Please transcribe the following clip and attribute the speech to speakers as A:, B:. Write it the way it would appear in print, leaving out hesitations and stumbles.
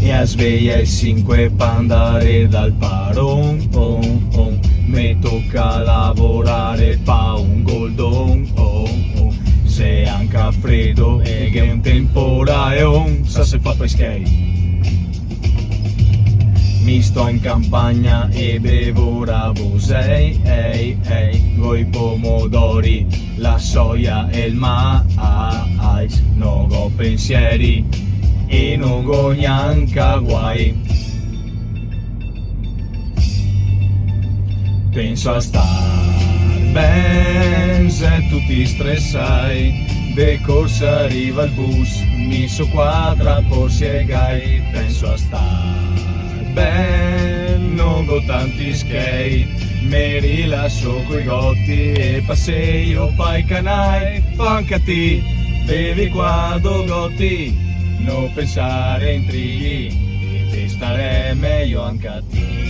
A: E a sveglia e 5 per andare dal paron, mi tocca lavorare pa un goldon, se anche a freddo e che è un temporale, sa se fa pescare. Mi sto in campagna e bevo rabosei, coi pomodori, la soia e il mais, non ho pensieri e non ho neanche guai. Penso a star ben se tu ti stressai, de corsa arriva il bus, mi so quadra por siegai. Penso a star ben, non ho tanti skate, mi rilasso coi gotti e passeio pai canai, fancati, bevi quando gotti, non pensare intrighi, e te stare meglio anche a te.